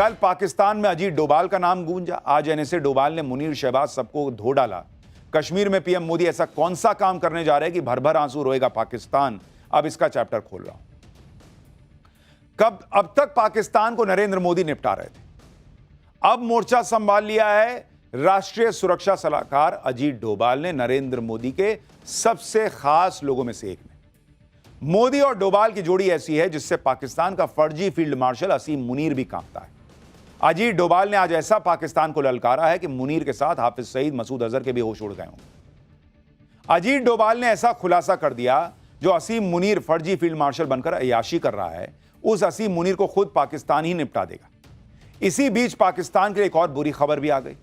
कल पाकिस्तान में अजीत डोभाल का नाम गूंजा, आज एनएसए डोभाल ने मुनीर शहबाज सबको धो डाला। कश्मीर में पीएम मोदी ऐसा कौन सा काम करने जा रहे हैं कि भर भर आंसू रोएगा पाकिस्तान। अब इसका चैप्टर खोल रहा हूं। अब तक पाकिस्तान को नरेंद्र मोदी निपटा रहे थे, अब मोर्चा संभाल लिया है राष्ट्रीय सुरक्षा सलाहकार अजीत डोभाल ने, नरेंद्र मोदी के सबसे खास लोगों में से एक ने। मोदी और डोभाल की जोड़ी ऐसी है जिससे पाकिस्तान का फर्जी फील्ड मार्शल असीम मुनीर भी कांपता है। अजीत डोभाल ने आज ऐसा पाकिस्तान को ललकारा है कि मुनीर के साथ हाफिज सईद, मसूद अजहर के भी होश उड़ गए होंगे। अजीत डोभाल ने ऐसा खुलासा कर दिया, जो असीम मुनीर फर्जी फील्ड मार्शल बनकर अय्याशी कर रहा है, उस असीम मुनीर को खुद पाकिस्तान ही निपटा देगा। इसी बीच पाकिस्तान के लिए एक और बुरी खबर भी आ गई।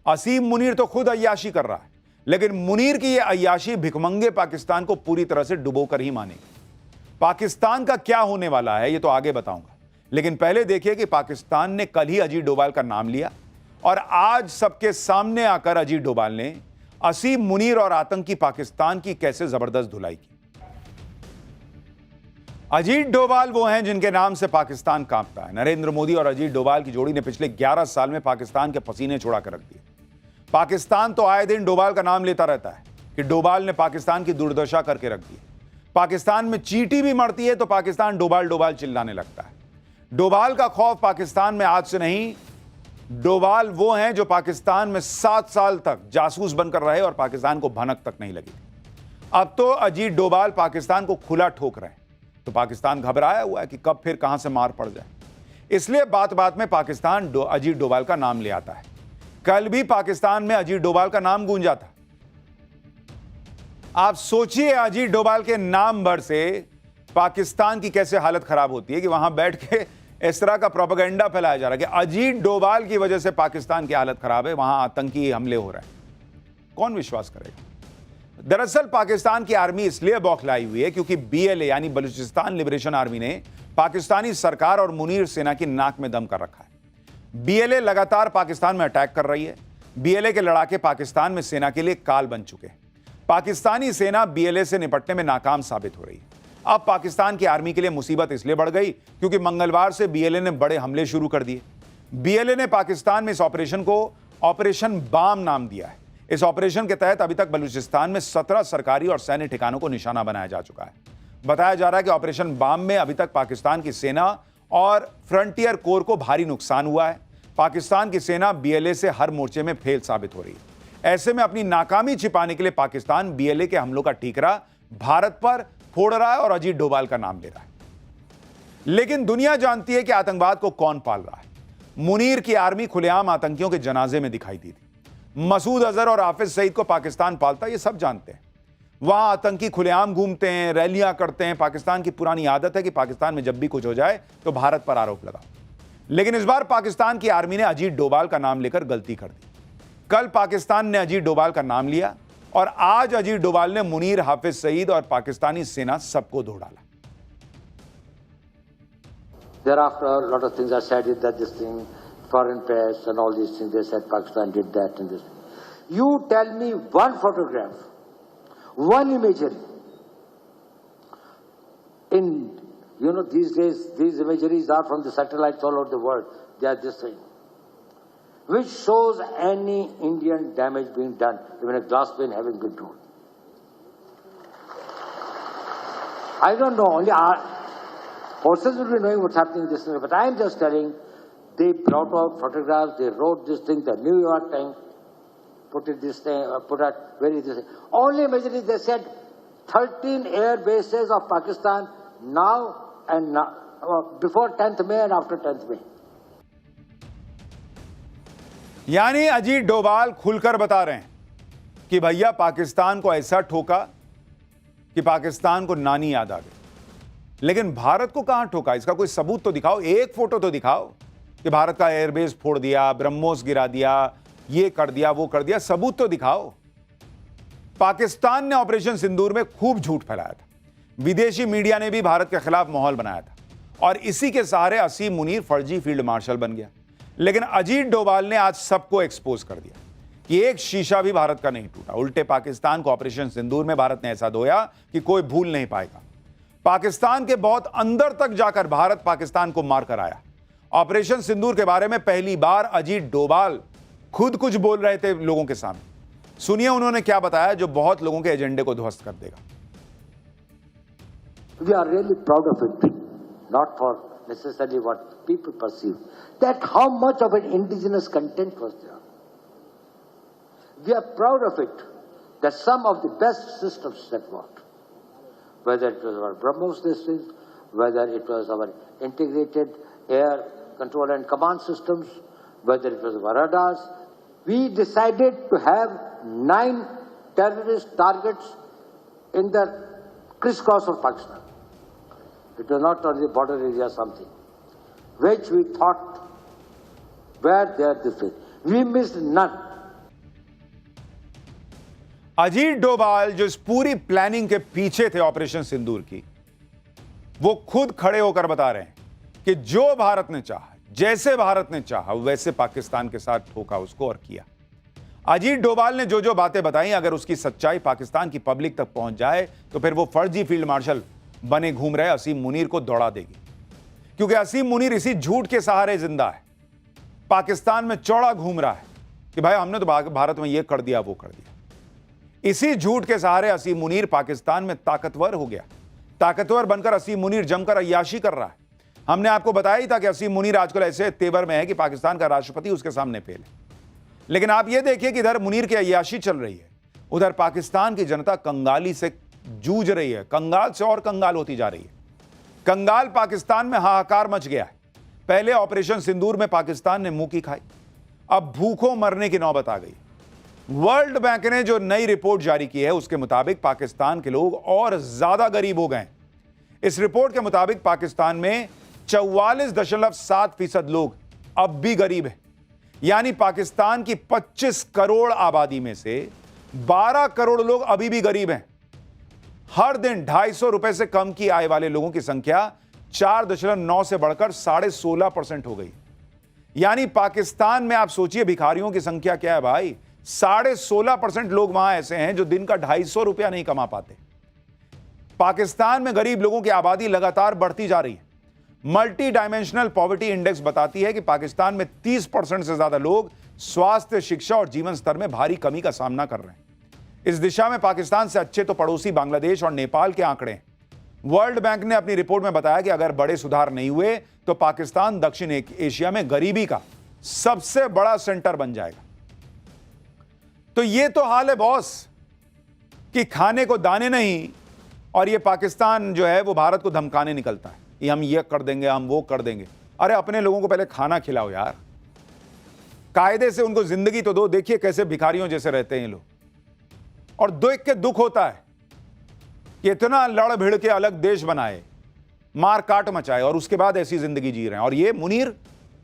असीम मुनीर तो खुद अय्याशी कर रहा है, लेकिन मुनीर की यह अय्याशी भिखमंगे पाकिस्तान को पूरी तरह से डुबोकर ही मानेगी। पाकिस्तान का क्या होने वाला है ये तो आगे बताऊंगा, लेकिन पहले देखिए कि पाकिस्तान ने कल ही अजीत डोभाल का नाम लिया और आज सबके सामने आकर अजीत डोभाल ने असीम मुनीर और आतंकी पाकिस्तान की कैसे जबरदस्त धुलाई की। अजीत डोभाल वो हैं जिनके नाम से पाकिस्तान कांपता है। नरेंद्र मोदी और अजीत डोभाल की जोड़ी ने पिछले 11 साल में पाकिस्तान के पसीने छुड़ा कर रख दिए। पाकिस्तान तो आए दिन डोभाल का नाम लेता रहता है कि डोभाल ने पाकिस्तान की दुर्दशा करके रख दी। पाकिस्तान में चींटी भी मरती है तो पाकिस्तान डोभाल डोभाल चिल्लाने लगता है। डोभाल का खौफ पाकिस्तान में आज से नहीं, डोभाल वो हैं जो पाकिस्तान में 7 साल तक जासूस बनकर रहे और पाकिस्तान को भनक तक नहीं लगी। अब तो अजीत डोभाल पाकिस्तान को खुला ठोक रहे हैं, तो पाकिस्तान घबराया हुआ है कि कब फिर कहां से मार पड़ जाए। इसलिए बात बात में पाकिस्तान अजीत डोभाल का नाम ले आता है। कल भी पाकिस्तान में अजीत डोभाल का नाम गूंजा था। आप सोचिए अजीत डोभाल के नाम भर से पाकिस्तान की कैसे हालत खराब होती है कि वहां बैठ के इस तरह का प्रोपेगेंडा फैलाया जा रहा है कि अजीत डोभाल की वजह से पाकिस्तान की हालत खराब है, वहां आतंकी हमले हो रहे हैं। कौन विश्वास करेगा? दरअसल पाकिस्तान की आर्मी इसलिए बौखलाई हुई है क्योंकि बीएलए यानी बलूचिस्तान लिबरेशन आर्मी ने पाकिस्तानी सरकार और मुनीर सेना की नाक में दम कर रखा है। बीएलए लगातार पाकिस्तान में अटैक कर रही है। बीएलए के लड़ाके पाकिस्तान में सेना के लिए काल बन चुके हैं। पाकिस्तानी सेना बीएलए से निपटने में नाकाम साबित हो रही है। अब पाकिस्तान की आर्मी के लिए मुसीबत इसलिए बढ़ गई क्योंकि मंगलवार से बीएलए ने बड़े हमले शुरू कर दिए। बीएलए ने पाकिस्तान में इस ऑपरेशन को ऑपरेशन बाम नाम दिया है। इस ऑपरेशन के तहत अभी तक बलूचिस्तान में 17 सरकारी और सैन्य ठिकानों को निशाना बनाया जा चुका है। बताया जा रहा है कि ऑपरेशन बाम में अभी तक पाकिस्तान की सेना और फ्रंटियर कोर को भारी नुकसान हुआ है। पाकिस्तान की सेना बीएलए से हर मोर्चे में फेल साबित हो रही है। ऐसे में अपनी नाकामी छिपाने के लिए पाकिस्तान बीएलए के हमलों का ठीकरा भारत पर फोड़ रहा है और अजीत डोभाल का नाम ले रहा है। लेकिन दुनिया जानती है कि आतंकवाद को कौन पाल रहा है। मुनीर की आर्मी खुलेआम आतंकियों के जनाजे में दिखाई दी थी। मसूद अजहर और हाफिज सईद को पाकिस्तान पालता है, ये सब जानते हैं। वहां आतंकी खुलेआम घूमते हैं, रैलियां करते हैं। पाकिस्तान की पुरानी आदत है कि पाकिस्तान में जब भी कुछ हो जाए तो भारत पर आरोप लगाओ। लेकिन इस बार पाकिस्तान की आर्मी ने अजीत डोभाल का नाम लेकर गलती कर दी। कल पाकिस्तान ने अजीत डोभाल का नाम लिया और आज अजीत डोभाल ने मुनीर, हाफिज सईद और पाकिस्तानी सेना सबको धो डाला। Thereafter, a lot of things are said that this thing, foreign press and all these things, they said Pakistan did that and this. You tell me one photograph, one imagery. These days, these imageries are from the satellites all over the world. They are this thing, which shows any Indian damage being done, even a glass pane having been torn. I don't know, only our forces will be knowing what's happening in this thing, but I am just telling, they brought out photographs, they wrote this thing, the New York Times put it this thing, put out very this thing. Only imagery, they said 13 air bases of Pakistan now and now, before 10th May and after 10th May. यानी अजीत डोभाल खुलकर बता रहे हैं कि भैया पाकिस्तान को ऐसा ठोका कि पाकिस्तान को नानी याद आ गई। लेकिन भारत को कहां ठोका, इसका कोई सबूत तो दिखाओ, एक फोटो तो दिखाओ कि भारत का एयरबेस फोड़ दिया, ब्रह्मोस गिरा दिया, ये कर दिया, वो कर दिया, सबूत तो दिखाओ। पाकिस्तान ने ऑपरेशन सिंदूर में खूब झूठ फैलाया था। विदेशी मीडिया ने भी भारत के खिलाफ माहौल बनाया था और इसी के सहारे असीम मुनीर फर्जी फील्ड मार्शल बन गया। लेकिन अजीत डोभाल ने आज सबको एक्सपोज कर दिया कि एक शीशा भी भारत का नहीं टूटा। उल्टे पाकिस्तान को ऑपरेशन सिंदूर में भारत ने ऐसा धोया कि कोई भूल नहीं पाएगा। पाकिस्तान के बहुत अंदर तक जाकर भारत पाकिस्तान को मारकर आया ऑपरेशन सिंदूर के बारे में पहली बार अजीत डोभाल खुद कुछ बोल रहे थे लोगों के सामने। सुनिए उन्होंने क्या बताया जो बहुत लोगों के एजेंडे को ध्वस्त कर देगा। We are really proud of it, not for necessarily what people perceive, that how much of an indigenous content was there. We are proud of it, that some of the best systems that worked, whether it was our BrahMos system, whether it was our integrated air control and command systems, whether it was our radars, we decided to have 9 terrorist targets in the crisscross of Pakistan. It was not only border area something, which we thought were there this way. We missed none. Ajit Doval जो इस पूरी planning के पीछे थे operation सिंदूर की, वो खुद खड़े होकर बता रहे हैं कि जो भारत ने चाहा, जैसे भारत ने चाहा वैसे पाकिस्तान के साथ ठोका उसको और किया। अजीत डोभाल ने जो जो बातें बताई, अगर उसकी सच्चाई पाकिस्तान की पब्लिक तक पहुंच जाए तो फिर वो फर्जी फील्ड मार्शल बने घूम रहे असीम मुनीर को दौड़ा देगी, क्योंकि असीम मुनीर इसी झूठ के सहारे जिंदा है। पाकिस्तान में चौड़ा घूम रहा है कि भाई हमने तो भारत में ये कर दिया वो कर दिया। इसी झूठ के सहारे असीम मुनीर पाकिस्तान में ताकतवर हो गया। ताकतवर बनकर असीम मुनीर जमकर अय्याशी कर रहा है। हमने आपको बताया ही था कि असीम मुनीर आजकल ऐसे तेवर में है कि पाकिस्तान का राष्ट्रपति उसके सामने फेल है। लेकिन आप यह देखिए कि इधर मुनीर की अय्याशी चल रही है, उधर पाकिस्तान की जनता कंगाली से जूझ रही है, कंगाल से और कंगाल होती जा रही है। कंगाल पाकिस्तान में हाहाकार मच गया है। पहले ऑपरेशन सिंदूर में पाकिस्तान ने मुंह की खाई, अब भूखों मरने की नौबत आ गई। वर्ल्ड बैंक ने जो नई रिपोर्ट जारी की है उसके मुताबिक पाकिस्तान के लोग और ज्यादा गरीब हो गए। इस रिपोर्ट के मुताबिक पाकिस्तान में 44.7% लोग अब भी गरीब हैं। यानी पाकिस्तान की 25 करोड़ आबादी में से 12 करोड़ लोग अभी भी गरीब हैं। हर दिन 250 रुपए से कम की आय वाले लोगों की संख्या 4.9 से बढ़कर 16.5% हो गई। यानी पाकिस्तान में आप सोचिए भिखारियों की संख्या क्या है भाई, 16.5% लोग वहां ऐसे हैं जो दिन का 250 रुपया नहीं कमा पाते। पाकिस्तान में गरीब लोगों की आबादी लगातार बढ़ती जा रही है। मल्टी डायमेंशनल पॉवर्टी इंडेक्स बताती है कि पाकिस्तान में 30% से ज्यादा लोग स्वास्थ्य, शिक्षा और जीवन स्तर में भारी कमी का सामना कर रहे हैं। इस दिशा में पाकिस्तान से अच्छे तो पड़ोसी बांग्लादेश और नेपाल के आंकड़े हैं। वर्ल्ड बैंक ने अपनी रिपोर्ट में बताया कि अगर बड़े सुधार नहीं हुए तो पाकिस्तान दक्षिण एशिया में गरीबी का सबसे बड़ा सेंटर बन जाएगा। तो ये तो हाल है बॉस कि खाने को दाने नहीं, और ये पाकिस्तान जो है वो भारत को धमकाने निकलता है, ये हम ये कर देंगे, हम वो कर देंगे। अरे अपने लोगों को पहले खाना खिलाओ यार, कायदे से उनको जिंदगी तो दो। देखिए कैसे भिखारियों जैसे रहते हैं ये लोग, और देख के दुख होता है कि इतना लड़ भिड़ के अलग देश बनाए, मार काट मचाए, और उसके बाद ऐसी जिंदगी जी रहे हैं। और ये मुनीर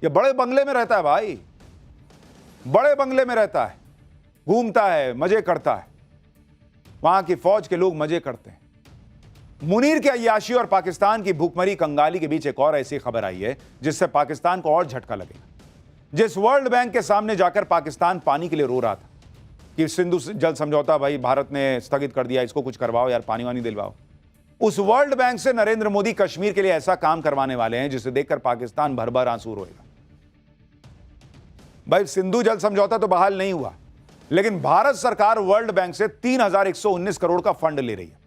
ये बड़े बंगले में रहता है भाई, बड़े बंगले में रहता है, घूमता है, मजे करता है, वहां की फौज के लोग मजे करते हैं। मुनीर के अय्याशी और पाकिस्तान की भूखमरी कंगाली के बीच एक और ऐसी खबर आई है जिससे पाकिस्तान को और झटका लगेगा। जिस वर्ल्ड बैंक के सामने जाकर पाकिस्तान पानी के लिए रो रहा था कि सिंधु जल समझौता भाई भारत ने स्थगित कर दिया, इसको कुछ करवाओ यार, पानी वानी दिलवाओ, उस वर्ल्ड बैंक से नरेंद्र मोदी कश्मीर के लिए ऐसा काम करवाने वाले हैं जिसे देखकर पाकिस्तान भर भर आंसू रोएगा। भाई सिंधु जल समझौता तो बहाल नहीं हुआ, लेकिन भारत सरकार वर्ल्ड बैंक से 3,119 करोड़ का फंड ले रही है।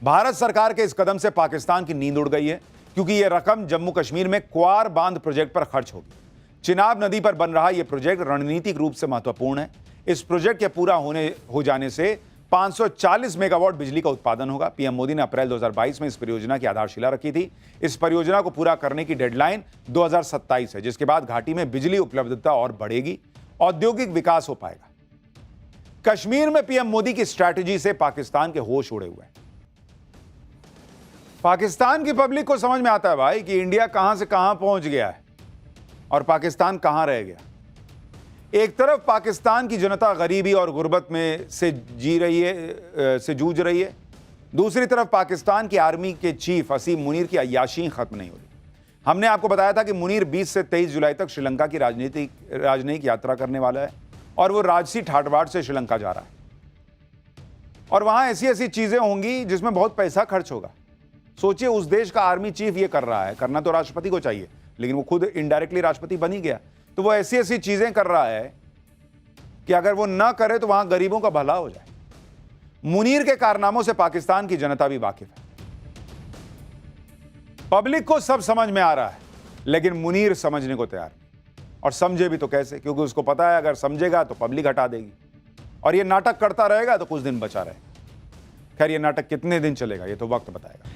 भारत सरकार के इस कदम से पाकिस्तान की नींद उड़ गई है, क्योंकि यह रकम जम्मू कश्मीर में क्वार बांध प्रोजेक्ट पर खर्च होगी। चिनाब नदी पर बन रहा यह प्रोजेक्ट रणनीतिक रूप से महत्वपूर्ण है। इस प्रोजेक्ट के पूरा हो जाने से 540 मेगावाट बिजली का उत्पादन होगा। पीएम मोदी ने अप्रैल 2022 में इस परियोजना की आधारशिला रखी थी। इस परियोजना को पूरा करने की डेडलाइन 2027 है, जिसके बाद घाटी में बिजली उपलब्धता और बढ़ेगी, औद्योगिक विकास हो पाएगा। कश्मीर में पीएम मोदी की स्ट्रैटेजी से पाकिस्तान के होश उड़े हुए हैं। पाकिस्तान की पब्लिक को समझ में आता है भाई कि इंडिया कहां से कहां पहुंच गया है और पाकिस्तान कहां रह गया। एक तरफ पाकिस्तान की जनता गरीबी और गुर्बत में से जूझ रही है, दूसरी तरफ पाकिस्तान की आर्मी के चीफ असीम मुनीर की अय्याशी खत्म नहीं हो रही। हमने आपको बताया था कि मुनीर 20 से 23 जुलाई तक श्रीलंका की राजनयिक यात्रा करने वाला है, और वो राजसी ठाटबाट से श्रीलंका जा रहा है, और वहां ऐसी ऐसी चीजें होंगी जिसमें बहुत पैसा खर्च होगा। सोचिए उस देश का आर्मी चीफ ये कर रहा है, करना तो राष्ट्रपति को चाहिए, लेकिन वो खुद इनडायरेक्टली राष्ट्रपति बन ही गया। तो वो ऐसी ऐसी चीजें कर रहा है कि अगर वो ना करे तो वहां गरीबों का भला हो जाए। मुनीर के कारनामों से पाकिस्तान की जनता भी वाकिफ है, पब्लिक को सब समझ में आ रहा है, लेकिन मुनीर समझने को तैयार नहीं। और समझे भी तो कैसे, क्योंकि उसको पता है अगर समझेगा तो पब्लिक हटा देगी और ये नाटक करता रहेगा तो कुछ दिन बचा रहेगा। खैर ये नाटक कितने दिन चलेगा ये तो वक्त बताएगा।